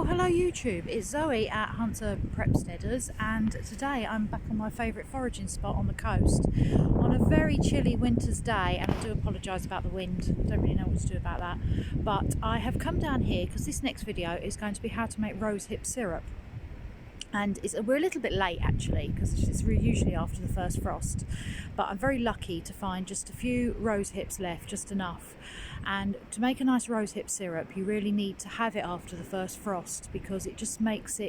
Hello YouTube, it's Zoe at Hunter Prepsteaders, and today I'm back on my favourite foraging spot on the coast on a very chilly winter's day, and I do apologise about the wind, I don't really know what to do about that, but I have come down here because this next video is going to be how to make rosehip syrup. And we're a little bit late actually because it's usually after the first frost, but I'm very lucky to find just a few rose hips left, just enough. And to make a nice rosehip syrup you really need to have it after the first frost, because it just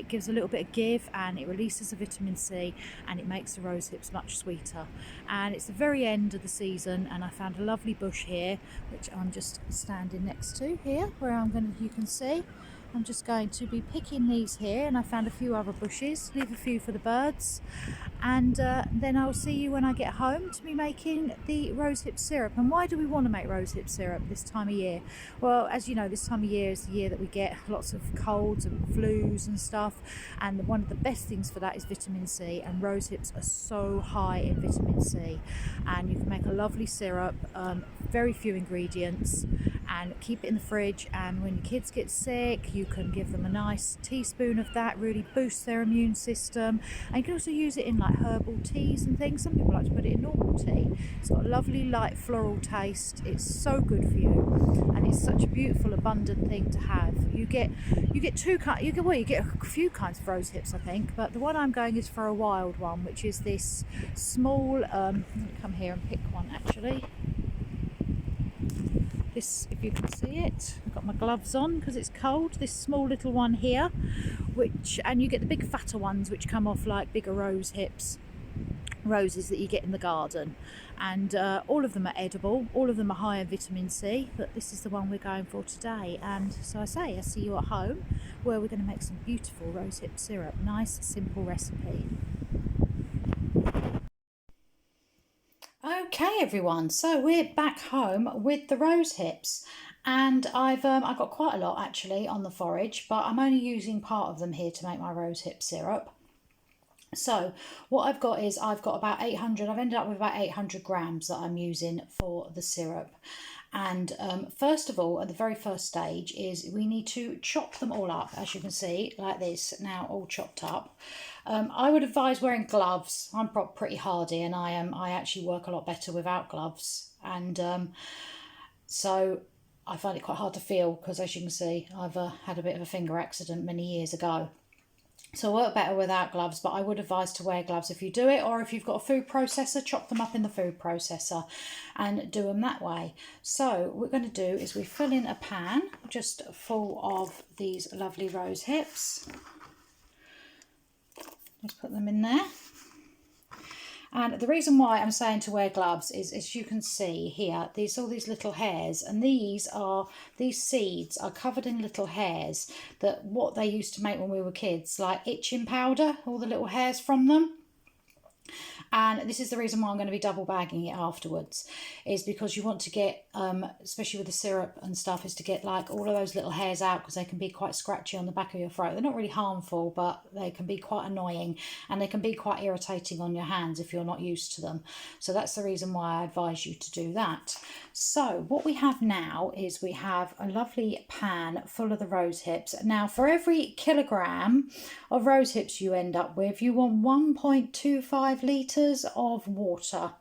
gives a little bit of give, and it releases the vitamin C and it makes the rose hips much sweeter. And it's the very end of the season, and I found a lovely bush here which I'm just standing next to here, where you can see I'm just going to be picking these here, and I found a few other bushes, leave a few for the birds, and then I'll see you when I get home to be making the rosehip syrup. And why do we want to make rosehip syrup this time of year? Well, as you know, this time of year is the year that we get lots of colds and flus and stuff, and one of the best things for that is vitamin C, and rosehips are so high in vitamin C, and you can make a lovely syrup, very few ingredients, and keep it in the fridge, and when your kids get sick you can give them a nice teaspoon of that, really boosts their immune system. And you can also use it in like herbal teas and things. Some people like to put it in normal tea. It's got a lovely light floral taste, it's so good for you, and it's such a beautiful abundant thing to have. You get a few kinds of rose hips I think, but the one I'm going is for a wild one, which is this small let me come here and pick one actually. This, if you can see it, I've got my gloves on because it's cold. This small little one here, and you get the big fatter ones which come off like bigger roses that you get in the garden, and all of them are edible, all of them are high in vitamin C, but this is the one we're going for today. And so I'll see you at home where we're going to make some beautiful rosehip syrup. Nice simple recipe. Okay everyone, so we're back home with the rose hips, and I've got quite a lot actually on the forage, but I'm only using part of them here to make my rose hip syrup. So what I've got is I've ended up with about 800 grams that I'm using for the syrup. And first of all, at the very first stage is we need to chop them all up, as you can see, like this, now all chopped up. I would advise wearing gloves. I'm pretty hardy, and I actually work a lot better without gloves, and so I find it quite hard to feel because, as you can see, I've had a bit of a finger accident many years ago. So I work better without gloves, but I would advise to wear gloves if you do it, or if you've got a food processor, chop them up in the food processor and do them that way. So what we're going to do is we fill in a pan just full of these lovely rose hips. Just put them in there. And the reason why I'm saying to wear gloves is, as you can see here, all these little hairs, and these seeds are covered in little hairs, that what they used to make when we were kids, like itching powder, all the little hairs from them. And this is the reason why I'm going to be double bagging it afterwards, is because you want to get, especially with the syrup and stuff, is to get like all of those little hairs out, because they can be quite scratchy on the back of your throat. They're not really harmful, but they can be quite annoying, and they can be quite irritating on your hands if you're not used to them. So that's the reason why I advise you to do that. So what we have now is we have a lovely pan full of the rose hips. Now for every kilogram of rose hips you end up with, you want 1.25 litres of water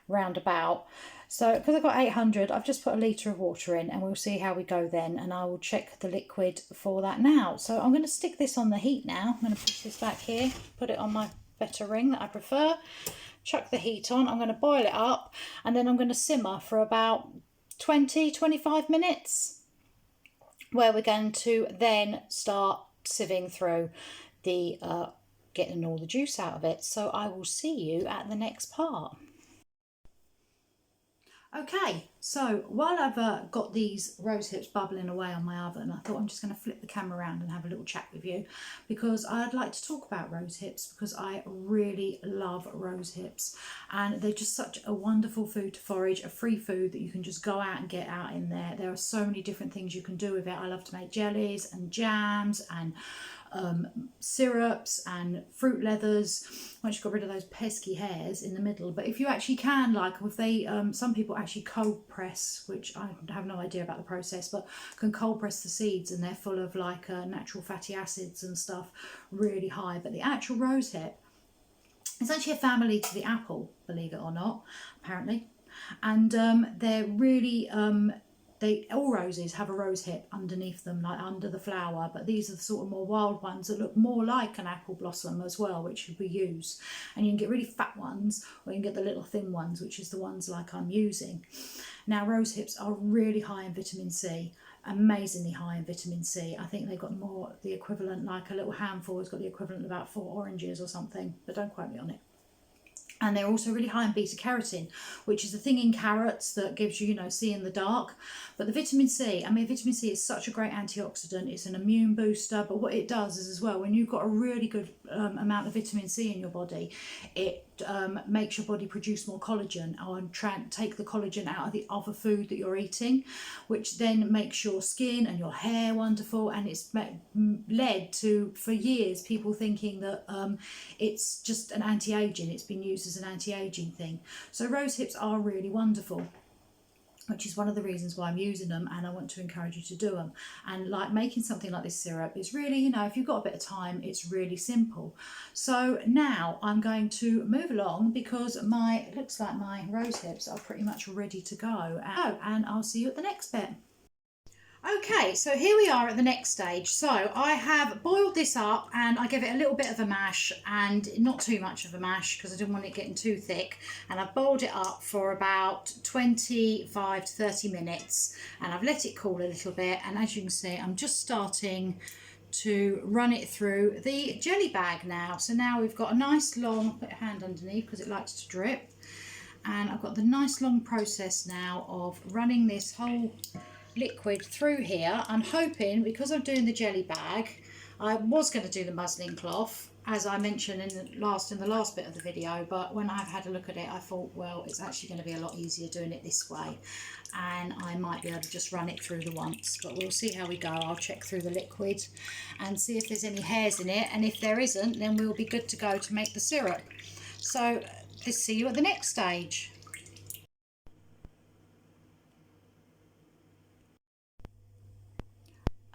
roundabout. So because I've got 800, I've just put a litre of water in, and we'll see how we go then, and I will check the liquid for that now. So I'm going to stick this on the heat now. I'm going to push this back here, put it on my better ring that I prefer, chuck the heat on. I'm going to boil it up, and then I'm going to simmer for about 20-25 minutes, where we're going to then start sieving through the getting all the juice out of it. So I will see you at the next part. Okay, so while I've got these rose hips bubbling away on my oven, I thought I'm just going to flip the camera around and have a little chat with you, because I'd like to talk about rose hips, because I really love rose hips, and they're just such a wonderful food to forage, a free food that you can just go out and get out in there. There are so many different things you can do with it. I love to make jellies and jams and syrups and fruit leathers, once you've got rid of those pesky hairs in the middle. But if you actually can, like if they, some people actually cold press, which I have no idea about the process, but can cold press the seeds, and they're full of like natural fatty acids and stuff, really high. But the actual rosehip, it's actually a family to the apple, believe it or not, apparently. And they're really, all roses have a rosehip underneath them, like under the flower, but these are the sort of more wild ones that look more like an apple blossom as well, which we use. And you can get really fat ones, or you can get the little thin ones, which is the ones like I'm using. Now, rosehips are really high in vitamin C, amazingly high in vitamin C. I think they've got more, the equivalent, like a little handful has got the equivalent of about 4 oranges or something, but don't quote me on it. And they're also really high in beta carotene, which is the thing in carrots that gives you, see in the dark. But the vitamin C, I mean, vitamin C is such a great antioxidant. It's an immune booster. But what it does is as well, when you've got a really good amount of vitamin C in your body, it makes your body produce more collagen, and take the collagen out of the other food that you're eating, which then makes your skin and your hair wonderful. And it's led to, for years, people thinking that it's just an anti-aging. It's been used as an anti-aging thing. So rose hips are really wonderful, which is one of the reasons why I'm using them, and I want to encourage you to do them. And like making something like this syrup is really, if you've got a bit of time, it's really simple. So now I'm going to move along because it looks like my rose hips are pretty much ready to go. And I'll see you at the next bit. Okay, so here we are at the next stage. So I have boiled this up and I give it a little bit of a mash, and not too much of a mash because I didn't want it getting too thick. And I've boiled it up for about 25 to 30 minutes, and I've let it cool a little bit. And as you can see, I'm just starting to run it through the jelly bag now. So now we've got a nice long, put your hand underneath because it likes to drip. And I've got the nice long process now of running this whole liquid through here. I'm hoping, because I'm doing the jelly bag, I was going to do the muslin cloth as I mentioned in the last bit of the video, but when I've had a look at it, I thought, well, it's actually going to be a lot easier doing it this way, and I might be able to just run it through the once, but we'll see how we go. I'll check through the liquid and see if there's any hairs in it, and if there isn't, then we'll be good to go to make the syrup. So let's see you at the next stage.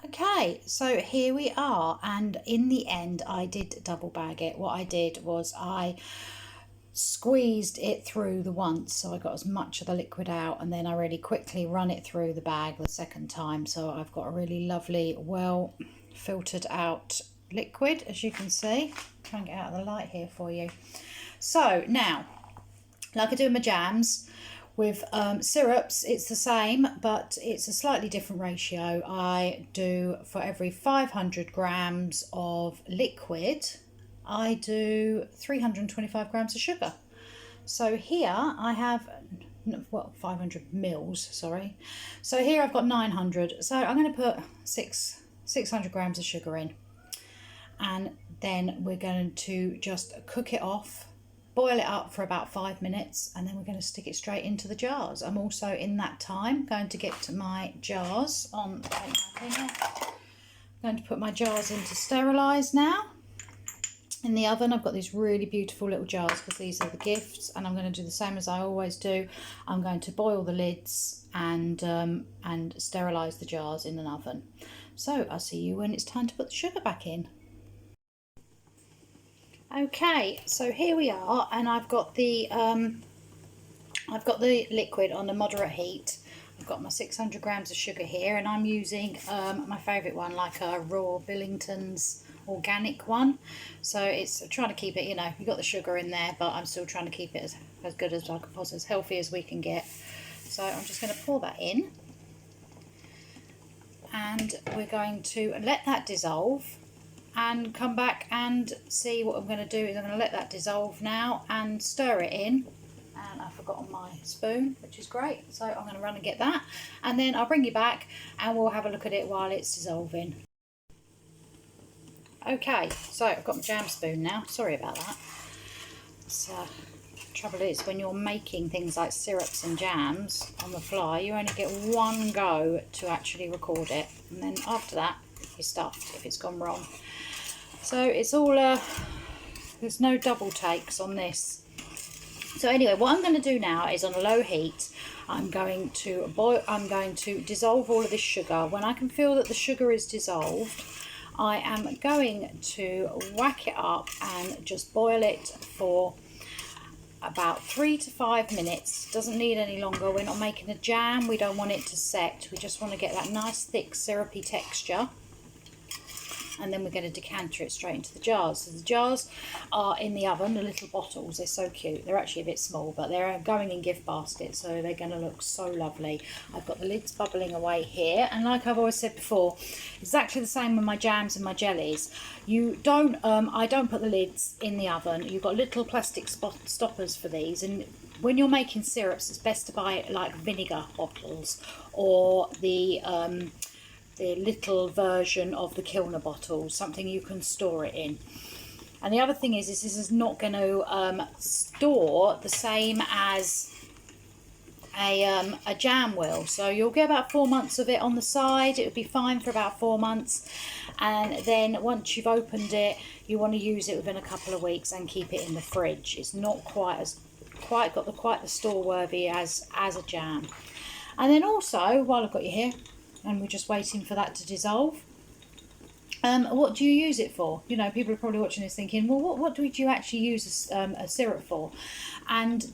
Okay, so here we are, and in the end I did double bag it. What I did was I squeezed it through the once, so I got as much of the liquid out, and then I really quickly run it through the bag the second time, so I've got a really lovely, well filtered out liquid, as you can see. Try and get out of the light here for you. So now, like I do in my jams, with syrups, it's the same, but it's a slightly different ratio. I do, for every 500 grams of liquid, I do 325 grams of sugar. So here I have, well, 500 mils, sorry. So here I've got 900. So I'm going to put 600 grams of sugar in. And then we're going to just cook it off, boil it up for about 5 minutes, and then we're going to stick it straight into the jars. I'm also in that time going to get to my jars on. I'm going to put my jars in to sterilise now. In the oven, I've got these really beautiful little jars because these are the gifts, and I'm going to do the same as I always do. I'm going to boil the lids and sterilise the jars in an oven. So I'll see you when it's time to put the sugar back in. Okay, so here we are, and I've got the liquid on a moderate heat. I've got my 600 grams of sugar here, and I'm using my favourite one, like a raw Billington's organic one. So it's trying to keep it, you've got the sugar in there, but I'm still trying to keep it as good as I can possibly, as healthy as we can get. So I'm just going to pour that in, and we're going to let that dissolve and come back and see. What I'm going to do is I'm going to let that dissolve now and stir it in. And I've forgotten my spoon, which is great, so I'm going to run and get that, and then I'll bring you back and we'll have a look at it while it's dissolving. Okay, so I've got my jam spoon now. Sorry about that. So trouble is, when you're making things like syrups and jams on the fly, you only get one go to actually record it, and then after that you're stuffed if it's gone wrong. So it's all, there's no double takes on this. So anyway, what I'm going to do now is on a low heat, I'm going to dissolve all of this sugar. When I can feel that the sugar is dissolved, I am going to whack it up and just boil it for about 3 to 5 minutes. Doesn't need any longer. We're not making a jam. We don't want it to set. We just want to get that nice thick syrupy texture. And then we're going to decanter it straight into the jars. So the jars are in the oven, the little bottles. They're so cute. They're actually a bit small, but they're going in gift baskets, so they're going to look so lovely. I've got the lids bubbling away here, and like I've always said before, exactly the same with my jams and my jellies. You don't, I don't put the lids in the oven. You've got little plastic stoppers for these, and when you're making syrups, it's best to buy like vinegar bottles or the little version of the Kilner bottles, something you can store it in. And the other thing is this is not going to store the same as a jam will. So you'll get about 4 months of it on the side. It would be fine for about 4 months. And then once you've opened it, you want to use it within a couple of weeks and keep it in the fridge. It's not quite the store worthy as a jam. And then also, while I've got you here, and we're just waiting for that to dissolve, what do you use it for? You know, people are probably watching this thinking, well, what do you actually use a syrup for? And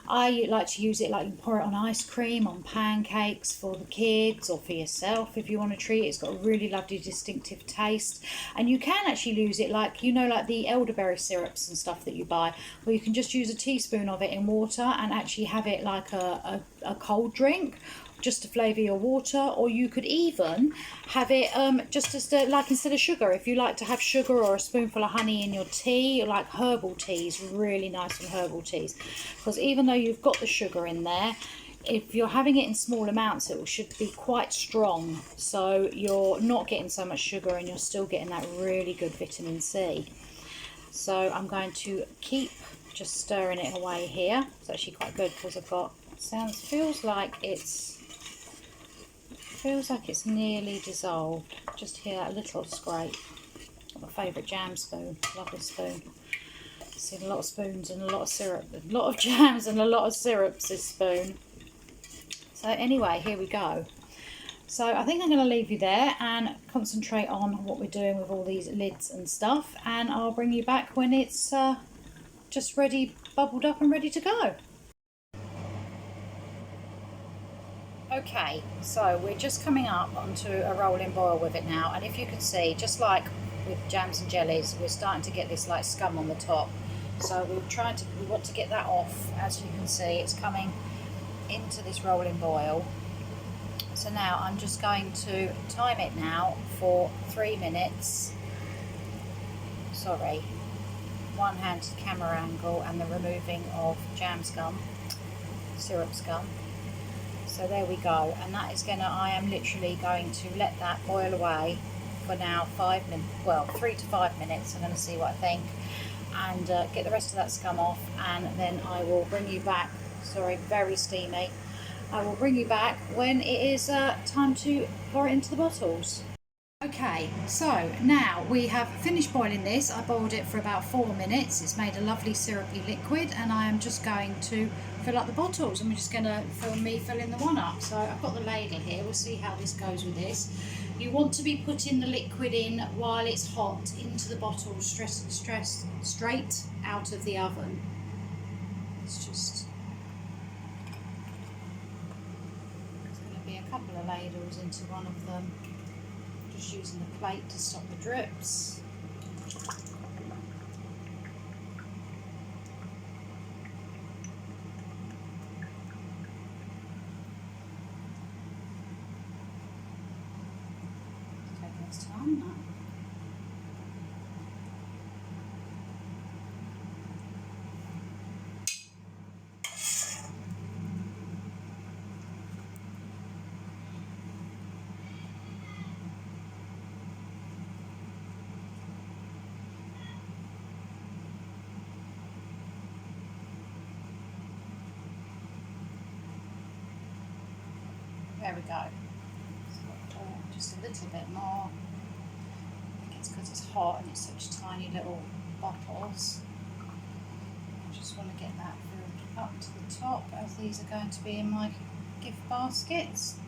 I like to use it, like you pour it on ice cream, on pancakes for the kids, or for yourself if you want to treat it. It's got a really lovely distinctive taste. And you can actually use it like, you know, like the elderberry syrups and stuff that you buy, where you can just use a teaspoon of it in water and actually have it like a cold drink, just to flavour your water. Or you could even have it just as like instead of sugar, if you like to have sugar or a spoonful of honey in your tea, like herbal teas, really nice on herbal teas, because even though you've got the sugar in there, if you're having it in small amounts, it should be quite strong, so you're not getting so much sugar and you're still getting that really good vitamin C. So I'm going to keep just stirring it away here. It's actually quite good because I've got feels like it's nearly dissolved. Just hear that little scrape. Got my favourite jam spoon, lovely spoon. Seen a lot of spoons and a lot of syrup, a lot of jams and a lot of syrups this spoon. So anyway, here we go. So I think I'm going to leave you there and concentrate on what we're doing with all these lids and stuff, and I'll bring you back when it's just ready, bubbled up and ready to go. Okay, so we're just coming up onto a rolling boil with it now, and if you can see, just like with jams and jellies, we're starting to get this like scum on the top. So we want to get that off. As you can see, it's coming into this rolling boil. So now I'm just going to time it now for 3 minutes. Sorry, one-handed camera angle and the removing of jam scum, syrup scum. So there we go, and that is I am literally going to let that boil away for now 5 minutes, well 3 to 5 minutes. I'm going to see what I think and get the rest of that scum off, and then I will bring you back. Sorry, very steamy. I will bring you back when it is time to pour it into the bottles. Okay, so now we have finished boiling this. I boiled it for about 4 minutes. It's made a lovely syrupy liquid, and I am just going to fill up the bottles, and we're just going to fill in the one up. So I've got the ladle here. We'll see how this goes with this. You want to be putting the liquid in while it's hot into the bottle, straight out of the oven. It's just, there's going to be a couple of ladles into one of them. Just using the plate to stop the drips. Taking its time now. There we go. So, just a little bit more. I think it's because it's hot and it's such tiny little bottles. I just want to get that filled up to the top, as these are going to be in my gift baskets.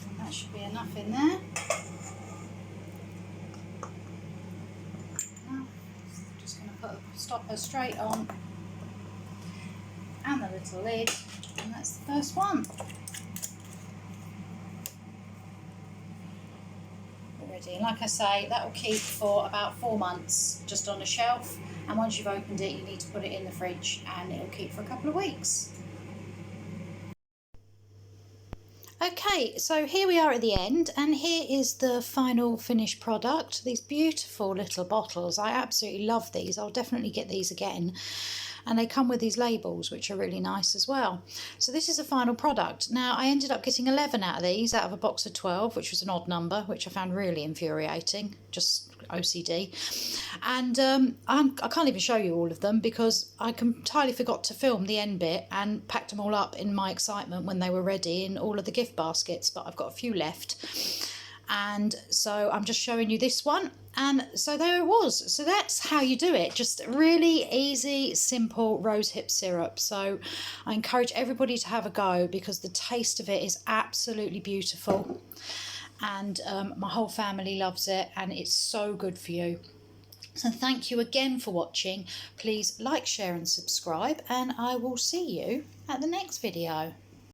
And that should be enough in there. Just going to put the stopper straight on and the little lid, and that's the first one. Already, and like I say, that will keep for about 4 months just on a shelf, and once you've opened it you need to put it in the fridge and it will keep for a couple of weeks. Okay, so here we are at the end, and here is the final finished product. These beautiful little bottles, I absolutely love these. I'll definitely get these again. And they come with these labels, which are really nice as well. So this is a final product. Now, I ended up getting 11 out of these, out of a box of 12, which was an odd number, which I found really infuriating, just OCD. And I can't even show you all of them because I entirely forgot to film the end bit and packed them all up in my excitement when they were ready in all of the gift baskets, but I've got a few left. And so I'm just showing you this one, and so there it was. So that's how you do it, just really easy, simple rosehip syrup. So I encourage everybody to have a go because the taste of it is absolutely beautiful, and my whole family loves it, and it's so good for you. So thank you again for watching. Please like, share and subscribe, and I will see you at the next video.